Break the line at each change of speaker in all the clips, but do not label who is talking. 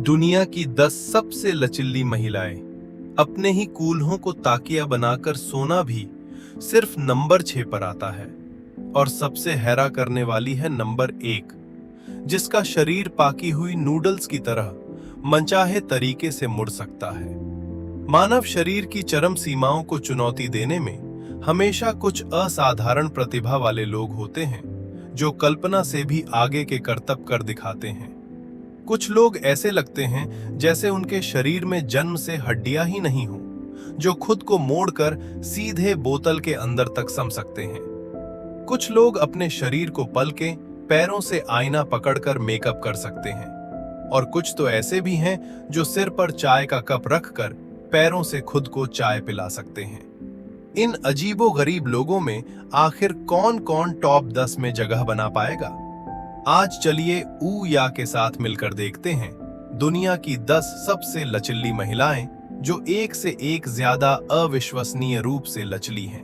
दुनिया की 10 सबसे लचीली महिलाएं। अपने ही कूल्हों को ताकिया बनाकर सोना भी सिर्फ नंबर 6 पर आता है। और सबसे हैरा करने वाली है नंबर 1, जिसका शरीर पाकी हुई नूडल्स की तरह मनचाहे तरीके से मुड़ सकता है। मानव शरीर की चरम सीमाओं को चुनौती देने में हमेशा कुछ असाधारण प्रतिभा वाले लोग होते हैं, जो कल्पना से भी आगे के करतब कर दिखाते हैं। कुछ लोग ऐसे लगते हैं जैसे उनके शरीर में जन्म से हड्डियां ही नहीं हो, जो खुद को मोड़कर सीधे बोतल के अंदर तक सम सकते हैं। कुछ लोग अपने शरीर को पल के पैरों से आईना पकड़कर मेकअप कर सकते हैं, और कुछ तो ऐसे भी हैं जो सिर पर चाय का कप रखकर पैरों से खुद को चाय पिला सकते हैं। इन अजीबोगरीब लोगों में आखिर कौन कौन टॉप 10 में जगह बना पाएगा? आज चलिए ऊ या के साथ मिलकर देखते हैं दुनिया की 10 सबसे लचीली महिलाएं, जो एक से एक ज्यादा अविश्वसनीय रूप से लचली हैं।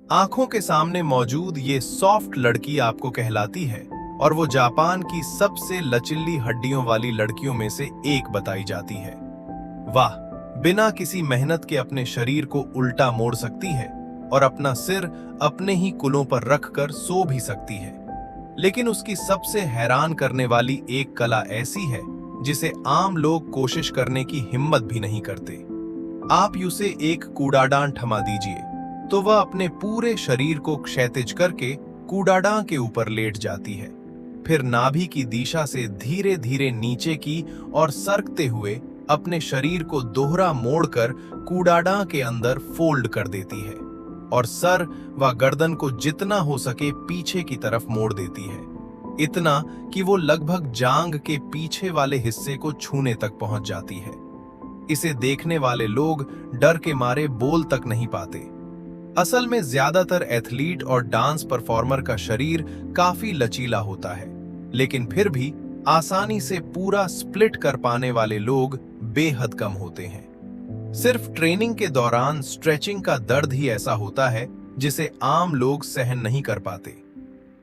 आंखों के सामने मौजूद ये सॉफ्ट लड़की आपको कहलाती है, और वो जापान की सबसे लचीली हड्डियों वाली लड़कियों में से एक बताई जाती है। वाह, बिना किसी मेहनत के अपने शरीर को उल्टा मोड़ सकती है और अपना सिर अपने ही कुलों पर रखकर सो भी सकती है। लेकिन उसकी सबसे हैरान करने वाली एक कला ऐसी है जिसे आम लोग कोशिश करने की हिम्मत भी नहीं करते। आप उसे एक कूड़ादान थमा दीजिए तो वह अपने पूरे शरीर को क्षैतिज करके कूड़ादान के ऊपर लेट जाती है, फिर नाभि की दिशा से धीरे धीरे नीचे की और सरकते हुए अपने शरीर को दोहरा मोड़कर कूड़ादान के अंदर फोल्ड कर देती है, और सर व गर्दन को जितना हो सके पीछे की तरफ मोड़ देती है, इतना कि वो लगभग जांग के पीछे वाले हिस्से को छूने तक पहुंच जाती है। इसे देखने वाले लोग डर के मारे बोल तक नहीं पाते। असल में ज्यादातर एथलीट और डांस परफॉर्मर का शरीर काफी लचीला होता है, लेकिन फिर भी आसानी से पूरा स्प्लिट कर पाने वाले लोग बेहद कम होते हैं। सिर्फ ट्रेनिंग के दौरान स्ट्रेचिंग का दर्द ही ऐसा होता है जिसे आम लोग सहन नहीं कर पाते।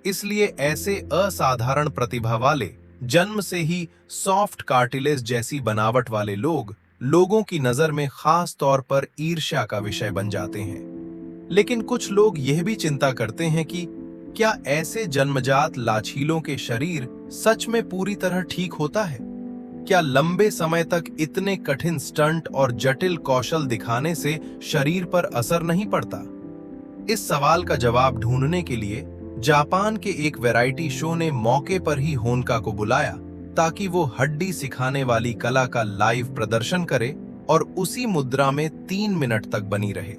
इसलिए ऐसे असाधारण प्रतिभा वाले, जन्म से ही सॉफ्ट कार्टिलेज जैसी बनावट वाले लोग लोगों की नजर में खास तौर पर ईर्ष्या का विषय बन जाते हैं। लेकिन कुछ लोग यह भी चिंता करते हैं कि क्या ऐसे जन्मजात लाछीलों के शरीर सच में पूरी तरह ठीक होता है? क्या लंबे समय तक इतने कठिन स्टंट और जटिल कौशल दिखाने से शरीर पर असर नहीं पड़ता? इस सवाल का जवाब ढूंढने के लिए जापान के एक वैरायटी शो ने मौके पर ही होनका को बुलाया, ताकि वो हड्डी सिखाने वाली कला का लाइव प्रदर्शन करे और उसी मुद्रा में 3 मिनट तक बनी रहे।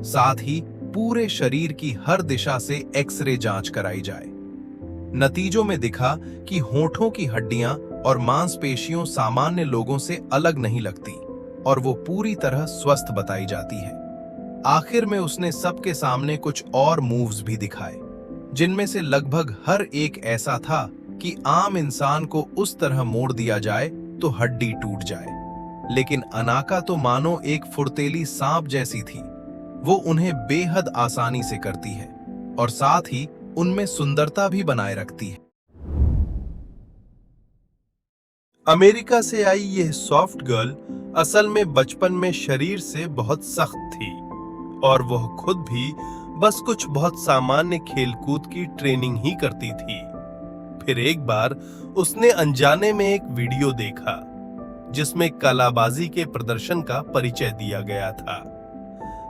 साथ ही पूरे शरीर की हर दिशा से एक्सरे जांच कराई जाए। नतीजों में दिखा कि होठों की हड्डियां और मांसपेशियों सामान्य लोगों से अलग नहीं लगती और वो पूरी तरह स्वस्थ बताई जाती है। आखिर में उसने सबके सामने कुछ और मूव्स भी दिखाए, जिनमें से लगभग हर एक ऐसा था कि आम इंसान को उस तरह मोड़ दिया जाए तो हड्डी टूट जाए। लेकिन अनाका तो मानो एक फुर्तेली सांप जैसी थी। वो उन्हें बेहद आसानी से करती है और साथ ही उनमें सुंदरता भी बनाए रखती है। अमेरिका से आई यह सॉफ्ट गर्ल असल में बचपन में शरीर से बहुत सख्त थी, और वह खुद भी बस कुछ बहुत सामान्य खेलकूद की ट्रेनिंग ही करती थी। फिर एक बार उसने अनजाने में एक वीडियो देखा जिसमें कलाबाजी के प्रदर्शन का परिचय दिया गया था।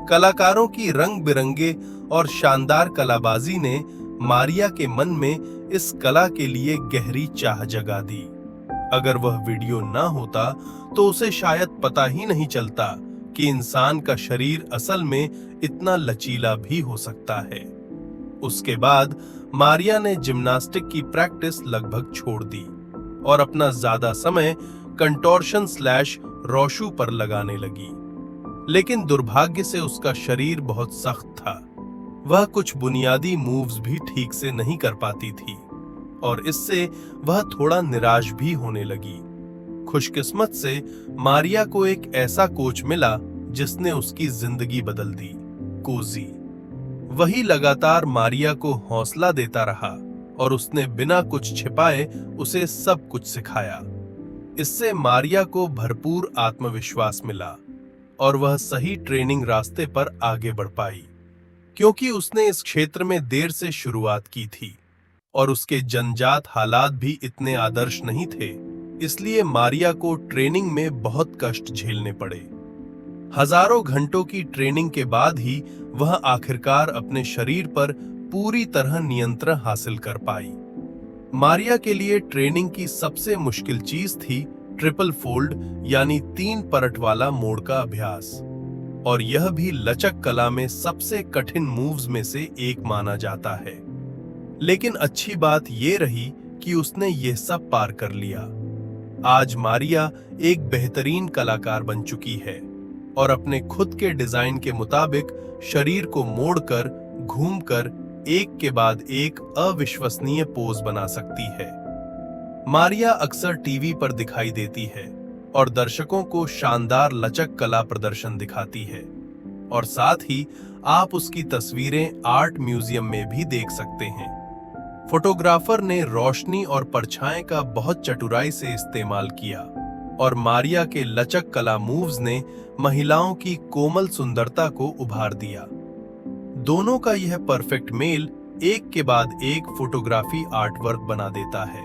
कलाकारों की रंग बिरंगे और शानदार कलाबाजी ने मारिया के मन में इस कला के लिए गहरी चाह जगा दी। अगर वह वीडियो ना होता तो उसे शायद पता ही नहीं चलता कि इंसान का शरीर असल में इतना लचीला भी हो सकता है। उसके बाद मारिया ने जिम्नास्टिक की प्रैक्टिस लगभग छोड़ दी और अपना ज्यादा समय कंटोर्शन / रोशू पर लगाने लगी। लेकिन दुर्भाग्य से उसका शरीर बहुत सख्त था। वह कुछ बुनियादी मूव्स भी ठीक से नहीं कर पाती थी और इससे वह थोड़ा निराश भी होने लगी। खुशकिस्मत से मारिया को एक ऐसा कोच मिला जिसने उसकी जिंदगी बदल दी, कोजी। वही लगातार मारिया को हौसला देता रहा और उसने बिना कुछ छिपाए उसे सब कुछ सिखाया। इससे मारिया को भरपूर आत्मविश्वास मिला और वह सही ट्रेनिंग रास्ते पर आगे बढ़ पाई, क्योंकि उसने इस क्षेत्र में देर से शुरुआत की थी और उसके जन्मजात हालात भी इतने आदर्श नहीं थे। इसलिए मारिया को ट्रेनिंग में बहुत कष्ट झेलने पड़े। हजारों घंटों की ट्रेनिंग के बाद ही वह आखिरकार अपने शरीर पर पूरी तरह नियंत्रण हासिल कर पाई। मारिया के लिए ट्रेनिंग की सबसे मुश्किल चीज थी ट्रिपल फोल्ड यानी 3 परत वाला मोड़ का अभ्यास, और यह भी लचक कला में सबसे कठिन मूव्स में से एक माना जाता है। लेकिन अच्छी बात यह रही कि उसने यह सब पार कर लिया। आज मारिया एक बेहतरीन कलाकार बन चुकी है और अपने खुद के डिजाइन के मुताबिक शरीर को मोड़कर, घूमकर एक के बाद एक अविश्वसनीय पोज बना सकती है। मारिया अक्सर टीवी पर दिखाई देती है और दर्शकों को शानदार लचक कला प्रदर्शन दिखाती है, और साथ ही आप उसकी तस्वीरें आर्ट म्यूजियम में भी देख सकते हैं। फोटोग्राफर ने रोशनी और परछाई का बहुत चतुराई से इस्तेमाल किया और मारिया के लचक कला मूव्स ने महिलाओं की कोमल सुंदरता को उभार दिया। दोनों का यह परफेक्ट मेल एक के बाद एक फोटोग्राफी आर्टवर्क बना देता है।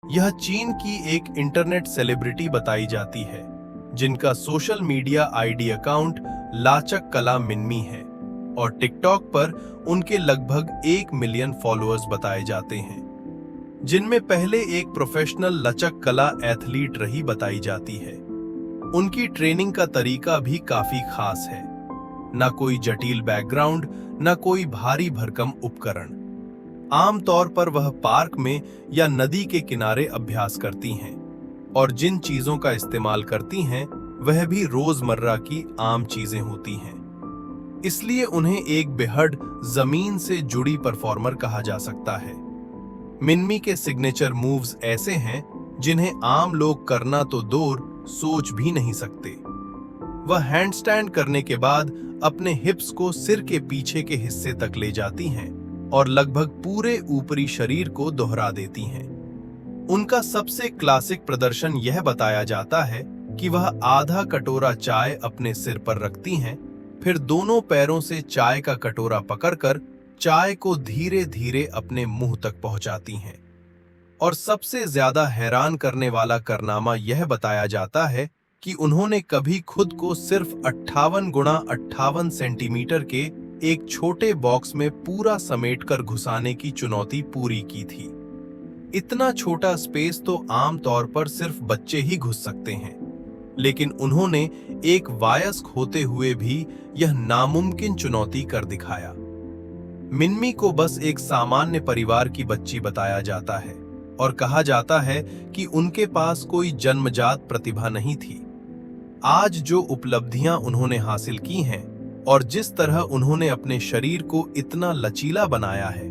यह चीन की एक इंटरनेट सेलिब्रिटी बताई जाती है, जिनका सोशल मीडिया आईडी अकाउंट लाचक कला मिन्मी है, और टिकटॉक पर उनके लगभग 1 मिलियन फॉलोअर्स बताए जाते हैं, जिनमें पहले एक प्रोफेशनल लचक कला एथलीट रही बताई जाती है। उनकी ट्रेनिंग का तरीका भी काफी खास है। न कोई जटिल बैकग्राउंड, न कोई भारी भरकम उपकरण। आमतौर पर वह पार्क में या नदी के किनारे अभ्यास करती हैं, और जिन चीजों का इस्तेमाल करती हैं वह भी रोजमर्रा की आम चीजें होती हैं। इसलिए उन्हें एक बेहद जमीन से जुड़ी परफॉर्मर कहा जा सकता है। मिन्मी के सिग्नेचर मूव्स ऐसे हैं जिन्हें आम लोग करना तो दूर सोच भी नहीं सकते। वह हैंडस्टैंड करने के बाद अपने हिप्स को सिर के पीछे के हिस्से तक ले जाती हैं और लगभग पूरे ऊपरी शरीर को दोहरा देती हैं। उनका सबसे क्लासिक प्रदर्शन यह बताया जाता है कि वह आधा कटोरा चाय अपने सिर पर रखती हैं, फिर दोनों पैरों से चाय का कटोरा पकड़कर चाय को धीरे धीरे अपने मुंह तक पहुंचाती हैं। और सबसे ज्यादा हैरान करने वाला कारनामा यह बताया जाता है कि उन्होंने कभी खुद को सिर्फ 58 गुणा 58 सेंटीमीटर के एक छोटे बॉक्स में पूरा समेटकर घुसाने की चुनौती पूरी की थी। इतना छोटा स्पेस तो आमतौर पर सिर्फ बच्चे ही घुस सकते हैं, लेकिन उन्होंने एक वयस्क होते हुए भी यह नामुमकिन चुनौती कर दिखाया। मिन्मी को बस एक सामान्य परिवार की बच्ची बताया जाता है और कहा जाता है कि उनके पास कोई जन्मजात प्रतिभा नहीं थी। आज जो उपलब्धियां उन्होंने हासिल की हैं और जिस तरह उन्होंने अपने शरीर को इतना लचीला बनाया है,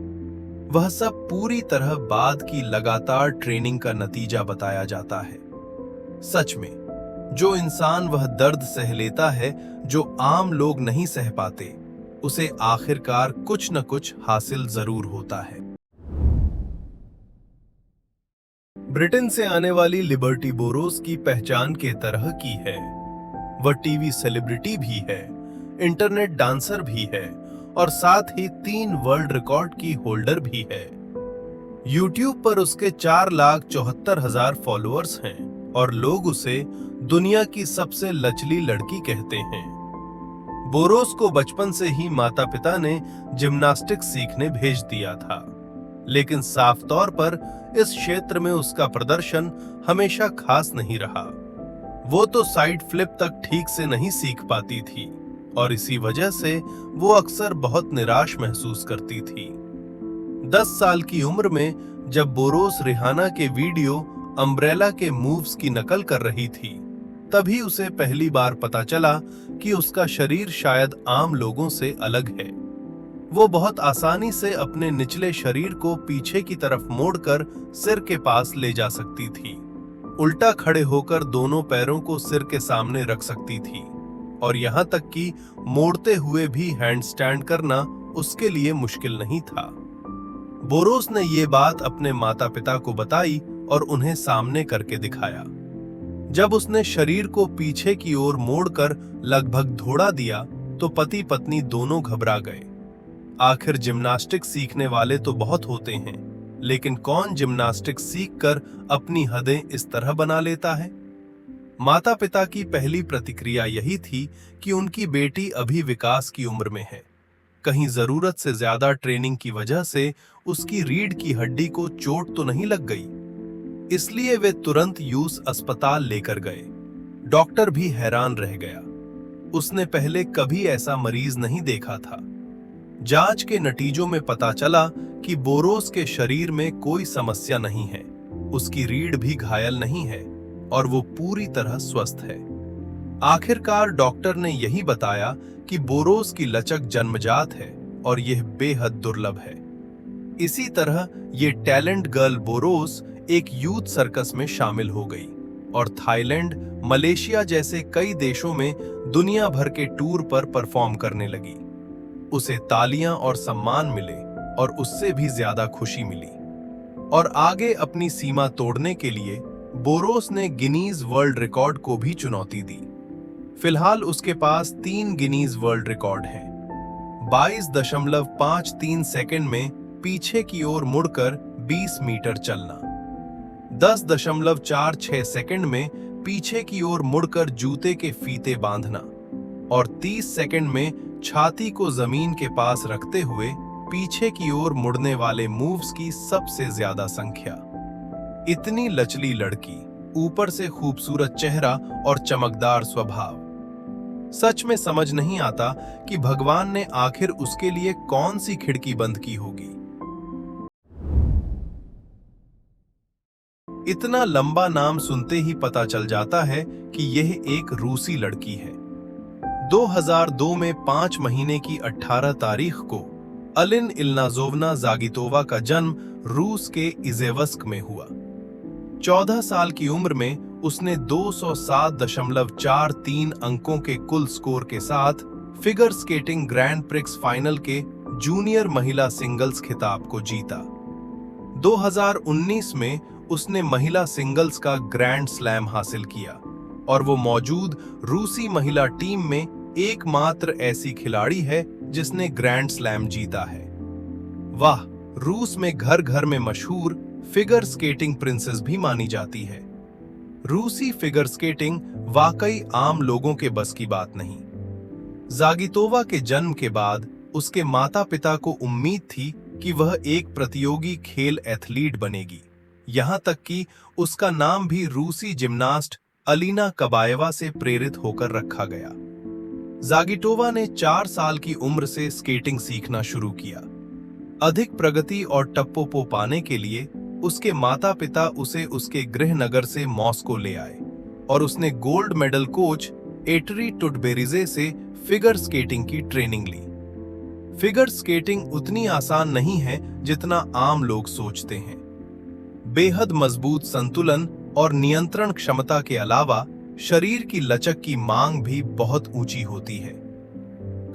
वह सब पूरी तरह बाद की लगातार ट्रेनिंग का नतीजा बताया जाता है। सच में, जो इंसान वह दर्द सह लेता है जो आम लोग नहीं सह पाते, उसे आखिरकार कुछ न कुछ हासिल जरूर होता है। ब्रिटेन से आने वाली लिबर्टी बोरोस की पहचान के तरह की है। वह टीवी सेलिब्रिटी भी है, इंटरनेट डांसर भी है और साथ ही 3 वर्ल्ड रिकॉर्ड की होल्डर भी है। यूट्यूब पर उसके 4,74,000 फॉलोअर्स हैं और लोग उसे दुनिया की सबसे लचली लड़की कहते हैं। बोरोस को बचपन से ही माता पिता ने जिम्नास्टिक्स सीखने भेज दिया था, लेकिन साफ तौर पर इस क्षेत्र में उसका प्रदर्शन हमेशा खास नहीं रहा। वो तो साइड फ्लिप तक ठीक से नहीं सीख पाती थी और इसी वजह से वो अक्सर बहुत निराश महसूस करती थी। 10 साल की उम्र में जब बोरोस रिहाना के वीडियो अम्ब्रेला के मूव्स की नकल कर रही थी, तभी उसे पहली बार पता चला कि उसका शरीर शायद आम लोगों से अलग है। वो बहुत आसानी से अपने निचले शरीर को पीछे की तरफ मोड़कर सिर के पास ले जा सकती थी, उल्टा खड़े होकर दोनों पैरों को सिर के सामने रख सकती थी और यहाँ तक कि मोड़ते हुए भी हैंडस्टैंड करना उसके लिए मुश्किल नहीं था। बोरोस ने ये बात अपने माता पिता को बताई और उन्हें सामने करके दिखाया। जब उसने शरीर को पीछे की ओर मोड़कर लगभग धोड़ा दिया तो पति पत्नी दोनों घबरा गए। आखिर जिम्नास्टिक्स सीखने वाले तो बहुत होते हैं, लेकिन कौन जिम्नास्टिक्स सीखकर अपनी हदें इस तरह बना लेता है? माता पिता की पहली प्रतिक्रिया यही थी कि उनकी बेटी अभी विकास की उम्र में है। कहीं जरूरत से ज्यादा ट्रेनिंग की वजह से उसकी रीढ़ की हड्डी को चोट तो नहीं लग गई। इसलिए वे तुरंत यूस अस्पताल लेकर गए। डॉक्टर भी हैरान रह गया। उसने पहले कभी ऐसा मरीज नहीं देखा था। जांच के नतीजों में पता चला कि बोरोस के शरीर में कोई समस्या नहीं है, उसकी रीढ़ भी घायल नहीं है और वो पूरी तरह स्वस्थ है। आखिरकार डॉक्टर ने यही बताया कि बोरोस की लचक जन्मजात है और यह बेहद दुर्लभ है। इसी तरह ये टैलेंट गर्ल बोरोस एक यूथ सर्कस में शामिल हो गई और थाईलैंड, मलेशिया जैसे कई देशों में दुनिया भर के टूर पर परफॉर्म करने लगी। उसे तालियां और सम्मान मिले और उससे भी ज्यादा खुशी मिली। और आगे अपनी सीमा तोड़ने के लिए बोरोस ने गिनीज वर्ल्ड रिकॉर्ड को भी चुनौती दी। फिलहाल उसके पास 3 गिनीज वर्ल्ड रिकॉर्ड हैं। 22.53 सेकंड में पीछे की ओर मुड़कर 20 मीटर चलना, 10.46 सेकंड में पीछे की ओर मुड़कर जूते के फीते बांधना और 30 सेकंड में छाती को जमीन के पास रखते हुए पीछे की ओर मुड़ने वाले मूव्स की सबसे ज्यादा संख्या। इतनी लचली लड़की, ऊपर से खूबसूरत चेहरा और चमकदार स्वभाव। सच में समझ नहीं आता कि भगवान ने आखिर उसके लिए कौन सी खिड़की बंद की होगी। इतना लंबा नाम सुनते ही पता चल जाता है कि यह एक रूसी लड़की है। 2002 में 5 महीने की 18 तारीख को अलिन इल्नाजोवना जागितोवा का जन्म रूस के इजेवस्क में हुआ। 14 साल की उम्र में उसने 207.43 अंकों के कुल स्कोर के साथ figure skating grand prix final के जूनियर महिला सिंगल्स खिताब को जीता। 2019 में उसने महिला सिंगल्स का ग्रैंड स्लैम हासिल किया और वो मौजूद रूसी महिला टीम में एकमात्र ऐसी खिलाड़ी है जिसने ग्रैंड स्लैम जीता है। वाह, रूस में घर घर में मशहूर फिगर स्केटिंग प्रिंसेस भी मानी जाती है। रूसी फिगर स्केटिंग वाकई आम लोगों के बस की बात नहीं। जागितोवा के जन्म के बाद उसके माता पिता को उम्मीद थी कि वह एक प्रतियोगी खेल एथलीट बनेगी। यहाँ तक कि उसका नाम भी रूसी जिम्नास्ट अलीना कबाएवा से प्रेरित होकर रखा गया। जागिटोवा ने 4 साल की उम्र से स्केटिंग सीखना शुरू किया। अधिक प्रगति और टप्पो पाने के लिए उसके माता पिता उसे उसके गृह नगर से मॉस्को ले आए और उसने गोल्ड मेडल कोच एटरी टुटबेरिजे से फिगर स्केटिंग की ट्रेनिंग ली। फिगर स्केटिंग उतनी आसान नहीं है जितना आम लोग सोचते हैं। बेहद मजबूत संतुलन और नियंत्रण क्षमता के अलावा शरीर की लचक की मांग भी बहुत ऊंची होती है।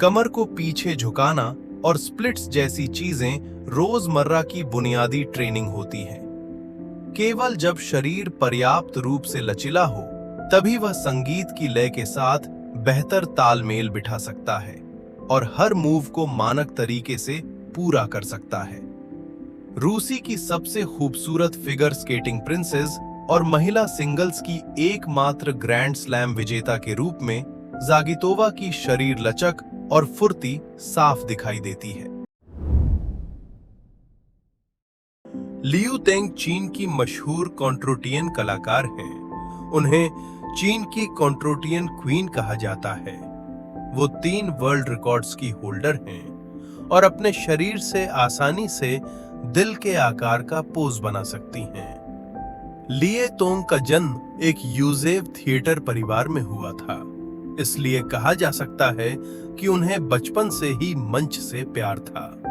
कमर को पीछे झुकाना और स्प्लिट्स जैसी चीजें रोजमर्रा की बुनियादी ट्रेनिंग होती है। केवल जब शरीर पर्याप्त रूप से लचीला हो तभी वह संगीत की लय के साथ बेहतर तालमेल बिठा सकता है और हर मूव को मानक तरीके से पूरा कर सकता है। रूसी की सबसे खूबसूरत फिगर स्केटिंग प्रिंसेस और महिला सिंगल्स की एकमात्र ग्रैंड स्लैम विजेता के रूप में जागितोवा की शरीर लचक और फुर्ती साफ दिखाई देती है। लियू तेंग चीन की मशहूर कॉन्ट्रोटियन कलाकार हैं। उन्हें चीन की कॉन्ट्रोटियन क्वीन कहा जाता है। वो 3 वर्ल्ड रिकॉर्ड्स की होल्डर हैं और अपने शरीर से आसानी से दिल के आकार का पोज बना सकती हैं। लिये तोंग का जन्म एक यूजेव थिएटर परिवार में हुआ था, इसलिए कहा जा सकता है कि उन्हें बचपन से ही मंच से प्यार था।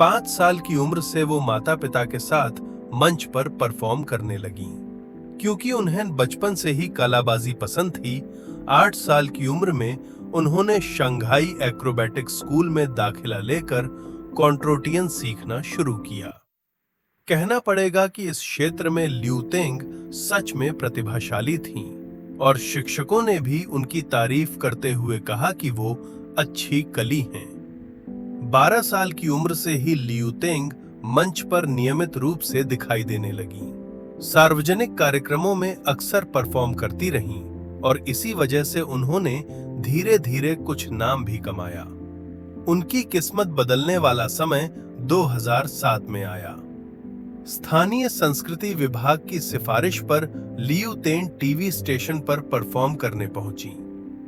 5 साल की उम्र से वो माता पिता के साथ मंच पर परफॉर्म करने लगीं। क्योंकि उन्हें बचपन से ही कलाबाजी पसंद थी, 8 साल की उम्र में उन्होंने शंघाई एक्रोबैटिक स्कूल में दाखिला लेकर कॉन्ट्रोटियन सीखना शुरू किया। कहना पड़ेगा कि इस क्षेत्र में लियू तेंग सच में प्रतिभाशाली थीं और शिक्षकों ने भी उनकी तारीफ करते हुए कहा कि वो अच्छी कली हैं। 12 साल की उम्र से ही लियू तेंग मंच पर नियमित रूप से दिखाई देने लगीं। सार्वजनिक कार्यक्रमों में अक्सर परफॉर्म करती रहीं और इसी वजह से उन्होंने धीरे धीरे कुछ नाम भी कमाया। उनकी किस्मत बदलने वाला समय 2007 में आया। स्थानीय संस्कृति विभाग की सिफारिश पर लियू तेंग टीवी स्टेशन पर परफॉर्म करने पहुंची।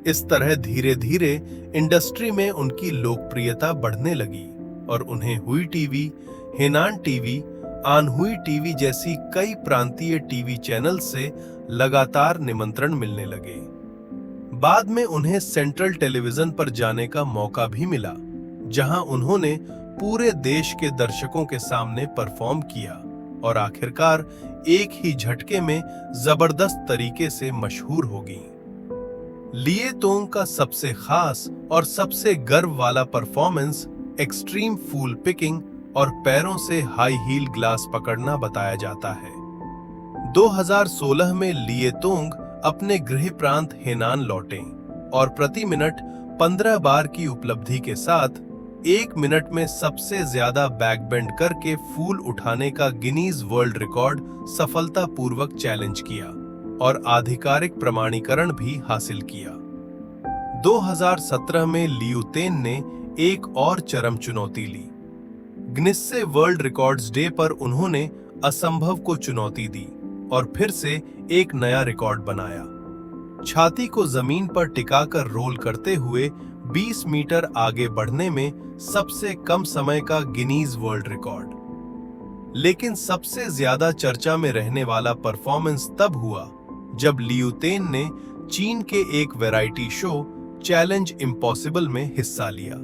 इस तरह धीरे धीरे इंडस्ट्री में उनकी लोकप्रियता बढ़ने लगी और उन्हें हुई टीवी, हेनान टीवी, आनहुई टीवी जैसी कई प्रांतीय टीवी चैनल से लगातार निमंत्रण मिलने लगे। बाद में उन्हें सेंट्रल टेलीविजन पर जाने का मौका भी मिला, जहां उन्होंने पूरे देश के दर्शकों के सामने परफॉर्म किया और आखिरकार एक ही झटके में जबरदस्त तरीके से मशहूर हो गईं। लियू तेंग का सबसे खास और सबसे गर्व वाला परफॉर्मेंस एक्सट्रीम फूल पिकिंग और पैरों से हाई हील ग्लास पकड़ना बताया जाता है। 2016 में लियू तेंग अपने गृह प्रांत हेनान लौटे और प्रति मिनट 15 बार की उपलब्धि के साथ 1 मिनट में सबसे ज्यादा बैकबेंड करके फूल उठाने का गिनीज वर्ल्ड रिकॉर्ड सफलतापूर्वक चैलेंज किया और आधिकारिक प्रमाणीकरण भी हासिल किया। 2017 में लियू तेंग ने एक और चरम चुनौती ली। गिनेस वर्ल्ड रिकॉर्ड्स डे पर उन्होंने असंभव को चुनौती दी और फिर से एक नया रिकॉर्ड बनाया। छाती को जमीन पर टिकाकर रोल करते हुए 20 मीटर आगे बढ़ने में सबसे कम समय का गिनीज वर्ल्ड रिकॉर्ड। लेकिन सबसे ज्यादा चर्चा में रहने वाला परफॉर्मेंस तब हुआ जब लियू तेंग ने चीन के एक वैरायटी शो चैलेंज इम्पॉसिबल में हिस्सा लिया।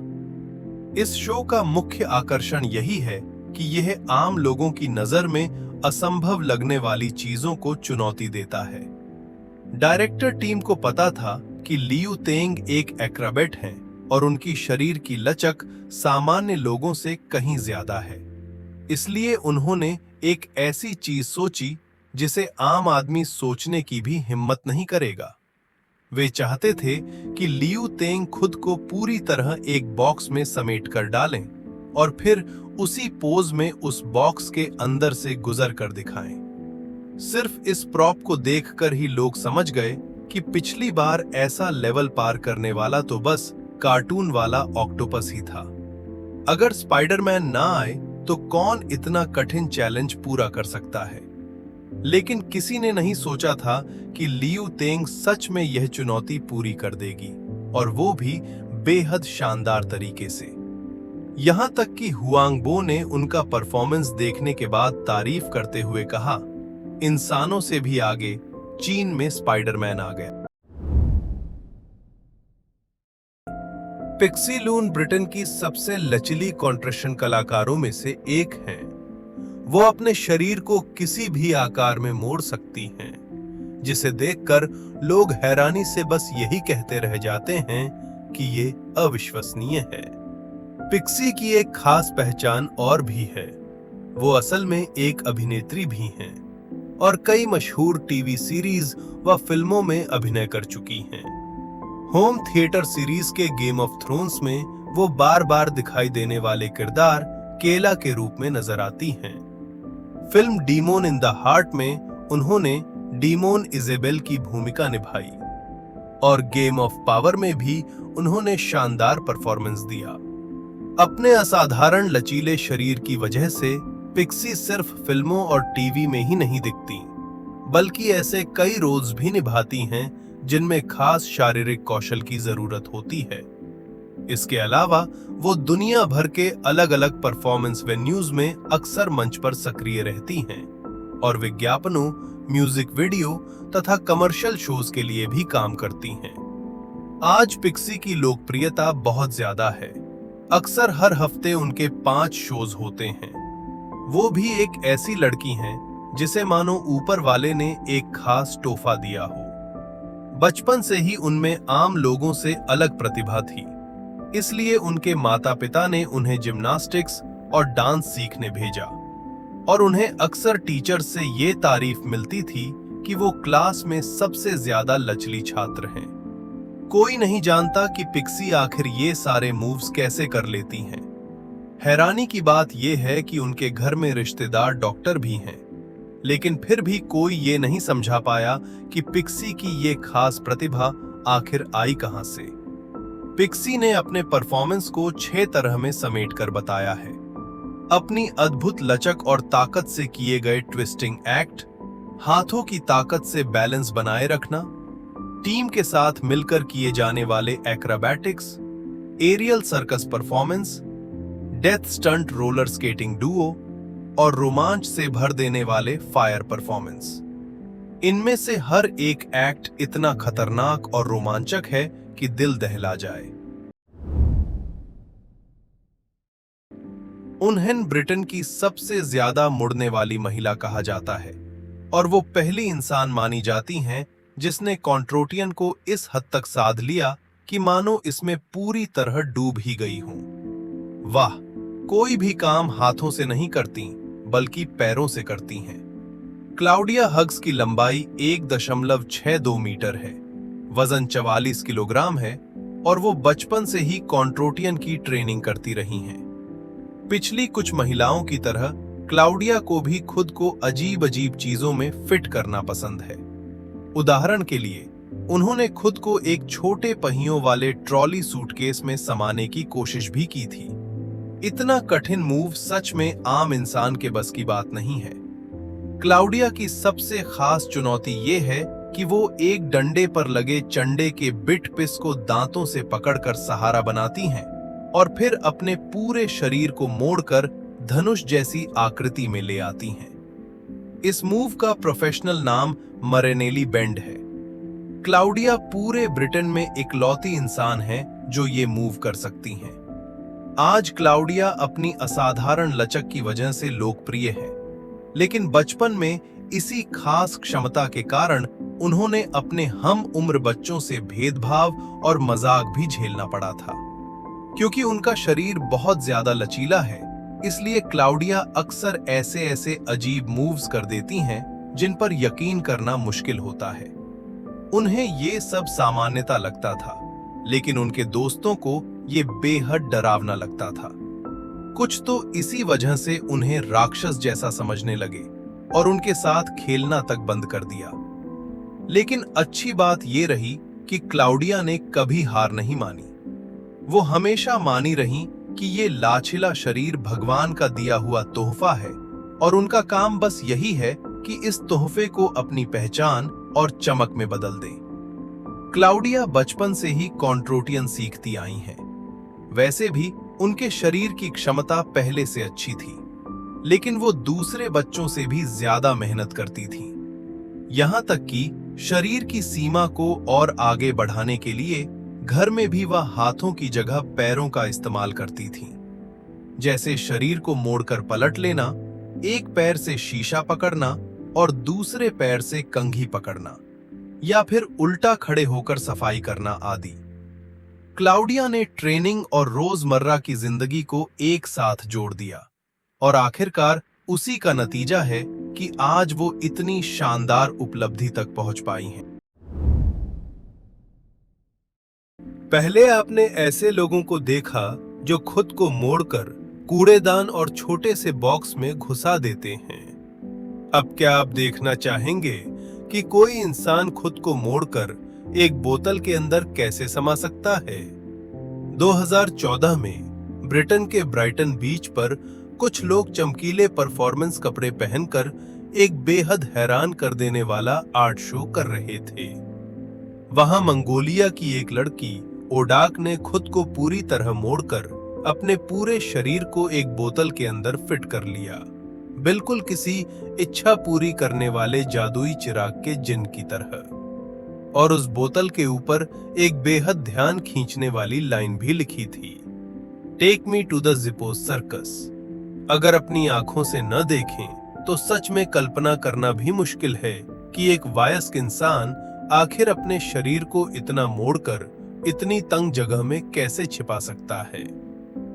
इस शो का मुख्य आकर्षण यही है कि यह आम लोगों की नजर में असंभव लगने वाली चीजों को चुनौती देता है। डायरेक्टर टीम को पता था कि लियू तेंग एक एक्रोबैट हैं और उनकी शरीर की लचक सामान्य लोगों से कहीं ज्यादा है। इसलिए उन्होंने एक ऐसी चीज सोची जिसे आम आदमी सोचने की भी हिम्मत नहीं करेगा। वे चाहते थे कि लियू तेंग खुद को पूरी तरह एक बॉक्स में समेट कर डालें और फिर उसी पोज में उस बॉक्स के अंदर से गुजर कर दिखाएं। सिर्फ इस प्रॉप को देखकर ही लोग समझ गए कि पिछली बार ऐसा लेवल पार करने वाला तो बस कार्टून वाला ऑक्टोपस ही था। अगर स्पाइडरमैन ना आए तो कौन इतना कठिन चैलेंज पूरा कर सकता है। लेकिन किसी ने नहीं सोचा था कि लियू तेंग सच में यह चुनौती पूरी कर देगी और वो भी बेहद शानदार तरीके से। यहां तक कि हुआंगबो ने उनका परफॉर्मेंस देखने के बाद तारीफ करते हुए कहा, इंसानों से भी आगे चीन में स्पाइडरमैन आ गया। पिक्सी लून ब्रिटेन की सबसे लचीली कॉन्ट्रेक्शन कलाकारों में से एक हैं। वो अपने शरीर को किसी भी आकार में मोड़ सकती हैं, जिसे देखकर लोग हैरानी से बस यही कहते रह जाते हैं कि ये अविश्वसनीय है। पिक्सी की एक खास पहचान और भी है। वो असल में एक अभिनेत्री भी हैं और कई मशहूर टीवी सीरीज व फिल्मों में अभिनय कर चुकी हैं। होम थिएटर सीरीज के गेम ऑफ थ्रोन्स में वो बार बार दिखाई देने वाले किरदार केला के रूप में नजर आती हैं। फिल्म डीमोन इन द हार्ट में उन्होंने डीमोन इजेबेल की भूमिका निभाई और गेम ऑफ पावर में भी उन्होंने शानदार परफॉर्मेंस दिया। अपने असाधारण लचीले शरीर की वजह से पिक्सी सिर्फ फिल्मों और टीवी में ही नहीं दिखती, बल्कि ऐसे कई रोल्स भी निभाती हैं जिनमें खास शारीरिक कौशल की जरूरत होती है। इसके अलावा वो दुनिया भर के अलग अलग परफॉर्मेंस वेन्यूज में अक्सर मंच पर सक्रिय रहती हैं और विज्ञापनों, म्यूजिक वीडियो तथा कमर्शियल शोज के लिए भी काम करती हैं। आज पिक्सी की लोकप्रियता बहुत ज्यादा है। अक्सर हर हफ्ते उनके 5 शोज होते हैं। वो भी एक ऐसी लड़की हैं जिसे मानो ऊपर वाले ने एक खास तोहफा दिया हो। बचपन से ही उनमें आम लोगों से अलग प्रतिभा थी, इसलिए उनके माता पिता ने उन्हें जिम्नास्टिक्स और डांस सीखने भेजा और उन्हें अक्सर टीचर से ये तारीफ मिलती थी कि वो क्लास में सबसे ज्यादा लचली छात्र हैं। कोई नहीं जानता कि पिक्सी आखिर ये सारे मूव्स कैसे कर लेती हैं। हैरानी की बात यह है कि उनके घर में रिश्तेदार डॉक्टर भी हैं, लेकिन फिर भी कोई ये नहीं समझा पाया कि पिक्सी की ये खास प्रतिभा आखिर आई कहां से। पिक्सी ने अपने परफॉर्मेंस को 6 तरह में समेट कर बताया है। अपनी अद्भुत लचक और ताकत से किए गए ट्विस्टिंग एक्ट, हाथों की ताकत से बैलेंस बनाए रखना, टीम के साथ मिलकर किए जाने वाले acrobatics, aerial circus performance, death stunt roller skating duo और रोमांच से भर देने वाले फायर परफॉर्मेंस। इनमें से हर एक एक्ट इतना खतरनाक और रोमांचक है कि दिल दहला जाए। उन्हें ब्रिटेन की सबसे ज्यादा मुड़ने वाली महिला कहा जाता है और वो पहली इंसान मानी जाती हैं जिसने कॉन्ट्रोटियन को इस हद तक साध लिया कि मानो इसमें पूरी तरह डूब ही गई हूं। वाह, कोई भी काम हाथों से नहीं करती बल्कि पैरों से करती हैं। क्लाउडिया हग्स की लंबाई 1.62 मीटर है, वजन 44 किलोग्राम है और वो बचपन से ही कॉन्ट्रोटियन की ट्रेनिंग करती रही हैं। पिछली कुछ महिलाओं की तरह क्लाउडिया को भी खुद को अजीब अजीब चीजों में फिट करना पसंद है। उदाहरण के लिए, उन्होंने खुद को एक छोटे पहियों वाले ट्रॉली सूटकेस में समाने की कोशिश भी की थी। इतना कठिन मूव सच में आम इंसान के बस की बात नहीं है। क्लाउडिया की सबसे खास चुनौती ये है कि वो एक डंडे पर लगे चंडे के बिट पिस को दांतों से पकड़कर सहारा बनाती हैं और फिर अपने पूरे शरीर को मोड़कर धनुष जैसी आकृति में ले आती हैं। इस मूव का प्रोफेशनल नाम मरेनेली बेंड है। क्लाउडिया पूरे ब्रिटेन में इकलौती इंसान है जो ये मूव कर सकती हैं। आज क्लाउडिया अपनी असाधारण लचक की वजह से लोकप्रिय है, लेकिन बचपन में इसी खास क्षमता के कारण उन्होंने अपने हम उम्र बच्चों से भेदभाव और मजाक भी झेलना पड़ा था। क्योंकि उनका शरीर बहुत ज्यादा लचीला है, इसलिए क्लाउडिया अक्सर ऐसे अजीब मूव्स कर देती हैं जिन पर यकीन करना मुश्किल होता है। उन्हें ये सब सामान्यता लगता था, लेकिन उनके दोस्तों को ये बेहद डरावना लगता था। कुछ तो इसी वजह से उन्हें राक्षस जैसा समझने लगे और उनके साथ खेलना तक बंद कर दिया। लेकिन अच्छी बात ये रही कि क्लाउडिया ने कभी हार नहीं मानी। वो हमेशा मानी रही कि ये लाचिला शरीर भगवान का दिया हुआ तोहफा है और उनका काम बस यही है कि इस तोहफे को अपनी पहचान और चमक में बदल दें। क्लाउडिया बचपन से ही कॉन्ट्रोटियन सीखती आई हैं। वैसे भी उनके शरीर की क्षमता पहले से अच्छी थी, लेकिन वो दूसरे बच्चों से भी ज्यादा मेहनत करती थी। यहां तक कि शरीर की सीमा को और आगे बढ़ाने के लिए घर में भी वह हाथों की जगह पैरों का इस्तेमाल करती थी। जैसे शरीर को मोड़कर पलट लेना, एक पैर से शीशा पकड़ना और दूसरे पैर से कंघी पकड़ना, या फिर उल्टा खड़े होकर सफाई करना आदि। क्लाउडिया ने ट्रेनिंग और रोजमर्रा की जिंदगी को एक साथ जोड़ दिया और आखिरकार उसी का नतीजा है कि आज वो इतनी शानदार उपलब्धि तक पहुंच पाई हैं। पहले आपने ऐसे लोगों को देखा जो खुद को मोड़कर कूड़ेदान और छोटे से बॉक्स में घुसा देते हैं। अब क्या आप देखना चाहेंगे कि कोई इंसान खुद को मोड़कर एक बोतल के अंदर कैसे समा सकता है? 2014 में ब्रिटेन के ब्राइटन बीच पर कुछ लोग चमकीले परफॉर्मेंस कपड़े पहनकर एक बेहद हैरान कर देने वाला आर्ट शो कर रहे थे। वहां मंगोलिया की एक लड़की ओडाक ने खुद को पूरी तरह मोड़कर अपने पूरे शरीर को एक बोतल के अंदर फिट कर लिया, बिल्कुल किसी इच्छा पूरी करने वाले जादुई चिराग के जिन की तरह। और उस बोतल के ऊपर एक बेहद ध्यान खींचने वाली लाइन भी लिखी थी, take me to the gypsies circus. अगर अपनी आंखों से न देखें तो सच में कल्पना करना भी मुश्किल है कि एक वयस्क इंसान आखिर अपने शरीर को इतना मोड़कर इतनी तंग जगह में कैसे छिपा सकता है?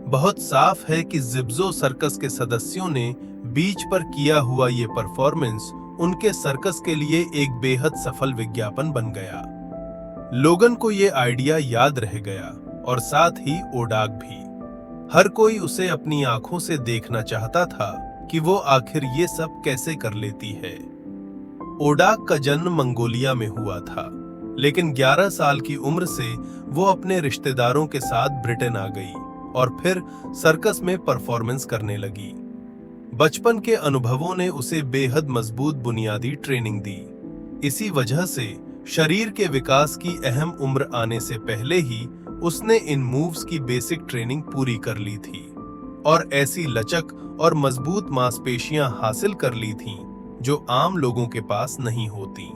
बहुत साफ है कि जिब्जो सर्कस के सदस्यों ने बीच पर किया हुआ ये परफॉर्मेंस उनके सर्कस के लिए एक बेहद सफल विज्ञापन बन गया। लोगन को ये आइडिया याद रह गया और साथ ही ओडाक भी। हर कोई उसे अपनी आंखों से देखना चाहता था कि वो आखिर ये सब कैसे कर लेती है। ओडाक का जन्म मंगोलिया में हुआ था, लेकिन 11 साल की उम्र से वो अपने रिश्तेदारों के साथ ब्रिटेन आ गई और फिर सर्कस में परफॉर्मेंस करने लगी। बचपन के अनुभवों ने उसे बेहद मजबूत बुनियादी ट्रेनिंग दी। इसी वजह से शरीर के विकास की अहम उम्र आने से पहले ही उसने इन मूव्स की बेसिक ट्रेनिंग पूरी कर ली थी और ऐसी लचक और मजबूत मांसपेशियां हासिल कर ली थीं जो आम लोगों के पास नहीं होती।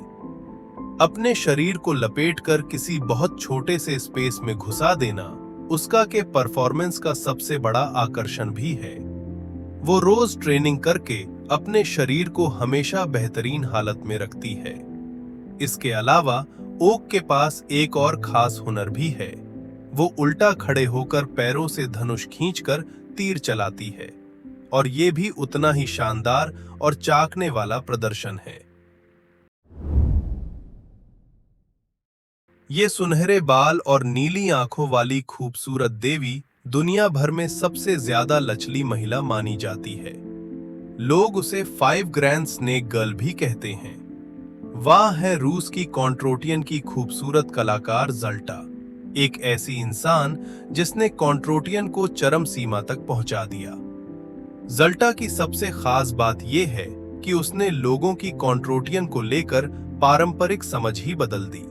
अपने शरीर को लपेटकर किसी बहुत छोटे से स्पेस में घुसा देना उसका के परफॉर्मेंस का सबसे बड़ा आकर्षण भी है। वो रोज ट्रेनिंग करके अपने शरीर को हमेशा बेहतरीन हालत में रखती है। इसके अलावा ओक के पास एक और खास हुनर भी है। वो उल्टा खड़े होकर पैरों से धनुष खींचकर तीर चलाती है और ये भी उतना ही शानदार और चाकने वाला प्रदर्शन है। ये सुनहरे बाल और नीली आंखों वाली खूबसूरत देवी दुनिया भर में सबसे ज्यादा लचली महिला मानी जाती है। लोग उसे 5 ग्रैंड स्नेक गर्ल भी कहते हैं। वह है रूस की कॉन्ट्रोटियन की खूबसूरत कलाकार ज़ल्टा, एक ऐसी इंसान जिसने कॉन्ट्रोटियन को चरम सीमा तक पहुंचा दिया। ज़ल्टा की सबसे खास बात यह है कि उसने लोगों की कॉन्ट्रोटियन को लेकर पारंपरिक समझ ही बदल दी।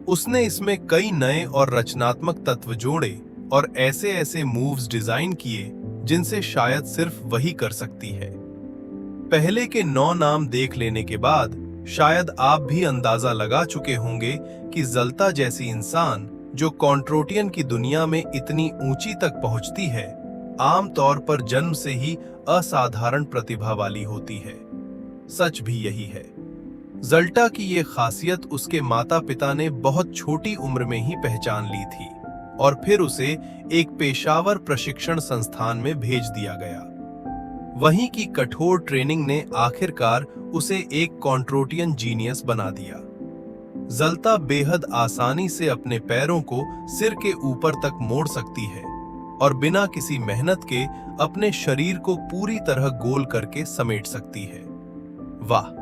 उसने इसमें कई नए और रचनात्मक तत्व जोड़े और ऐसे ऐसे मूव्स डिजाइन किए जिनसे शायद सिर्फ वही कर सकती है। पहले के 9 नाम देख लेने के बाद शायद आप भी अंदाजा लगा चुके होंगे कि ज़ल्टा जैसी इंसान जो कॉन्ट्रोटियन की दुनिया में इतनी ऊंची तक पहुंचती है, आमतौर पर जन्म से ही असाधारण प्रतिभा वाली होती है। सच भी यही है। ज़ल्टा की ये खासियत उसके माता पिता ने बहुत छोटी उम्र में ही पहचान ली थी और फिर उसे एक पेशावर प्रशिक्षण संस्थान में भेज दिया गया। वहीं की कठोर ट्रेनिंग ने आखिरकार उसे एक कॉन्ट्रोटियन जीनियस बना दिया। ज़ल्टा बेहद आसानी से अपने पैरों को सिर के ऊपर तक मोड़ सकती है और बिना किसी मेहनत के अपने शरीर को पूरी तरह गोल करके समेट सकती है। वाह!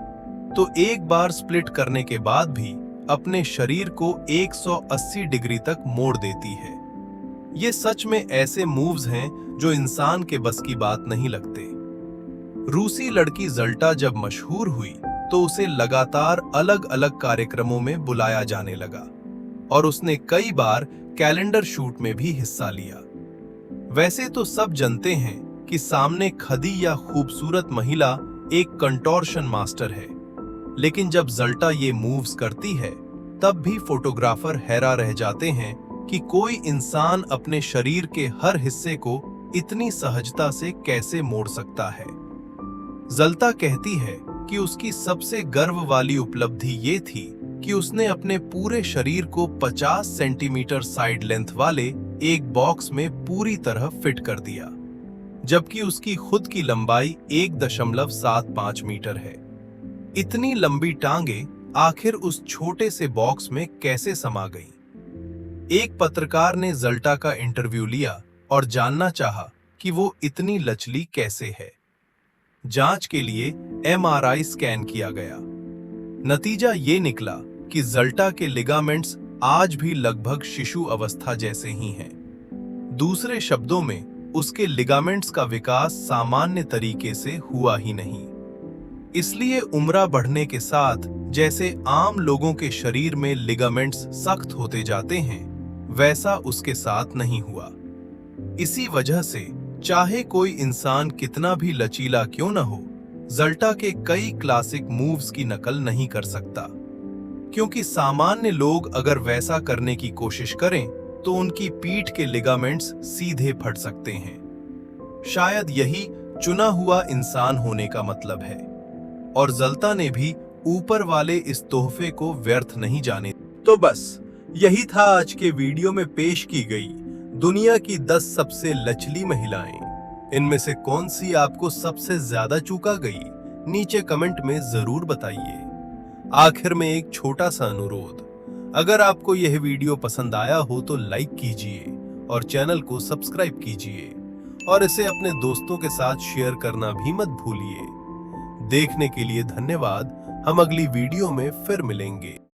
तो एक बार स्प्लिट करने के बाद भी अपने शरीर को 180 डिग्री तक मोड़ देती है। ये सच में ऐसे मूव्स हैं जो इंसान के बस की बात नहीं लगते। रूसी लड़की ज़ल्टा जब मशहूर हुई तो उसे लगातार अलग अलग कार्यक्रमों में बुलाया जाने लगा और उसने कई बार कैलेंडर शूट में भी हिस्सा लिया। वैसे तो सब जानते हैं कि सामने खड़ी या खूबसूरत महिला एक कंटोर्शन मास्टर है, लेकिन जब ज़ल्टा ये मूव्स करती है तब भी फोटोग्राफर हैरान रह जाते हैं कि कोई इंसान अपने शरीर के हर हिस्से को इतनी सहजता से कैसे मोड़ सकता है। ज़ल्टा कहती है कि उसकी सबसे गर्व वाली उपलब्धि ये थी कि उसने अपने पूरे शरीर को 50 सेंटीमीटर साइड लेंथ वाले एक बॉक्स में पूरी तरह फिट कर दिया, जबकि उसकी खुद की लंबाई 1.75 मीटर है। इतनी लंबी टांगे आखिर उस छोटे से बॉक्स में कैसे समा गईं? एक पत्रकार ने ज़ल्टा का इंटरव्यू लिया और जानना चाहा कि वो इतनी लचली कैसे है। जांच के लिए MRI स्कैन किया गया। नतीजा ये निकला कि ज़ल्टा के लिगामेंट्स आज भी लगभग शिशु अवस्था जैसे ही हैं। दूसरे शब्दों में उसके लिगामेंट्स का विकास सामान्य तरीके से हुआ ही नहीं। इसलिए उम्र बढ़ने के साथ जैसे आम लोगों के शरीर में लिगामेंट्स सख्त होते जाते हैं, वैसा उसके साथ नहीं हुआ। इसी वजह से चाहे कोई इंसान कितना भी लचीला क्यों न हो, ज़ल्टा के कई क्लासिक मूव्स की नकल नहीं कर सकता, क्योंकि सामान्य लोग अगर वैसा करने की कोशिश करें तो उनकी पीठ के लिगामेंट्स सीधे फट सकते हैं। शायद यही चुना हुआ इंसान होने का मतलब है। और ज़ल्टा ने भी ऊपर वाले इस तोहफे को व्यर्थ नहीं जाने। तो बस यही था आज के वीडियो में पेश की गई दुनिया की 10 सबसे लचली महिलाएं। इनमें से कौन सी आपको सबसे ज्यादा चूका गई, नीचे कमेंट में जरूर बताइए। आखिर में एक छोटा सा अनुरोध, अगर आपको यह वीडियो पसंद आया हो तो लाइक कीजिए और चैनल को सब्सक्राइब कीजिए और इसे अपने दोस्तों के साथ शेयर करना भी मत भूलिए। देखने के लिए धन्यवाद। हम अगली वीडियो में फिर मिलेंगे।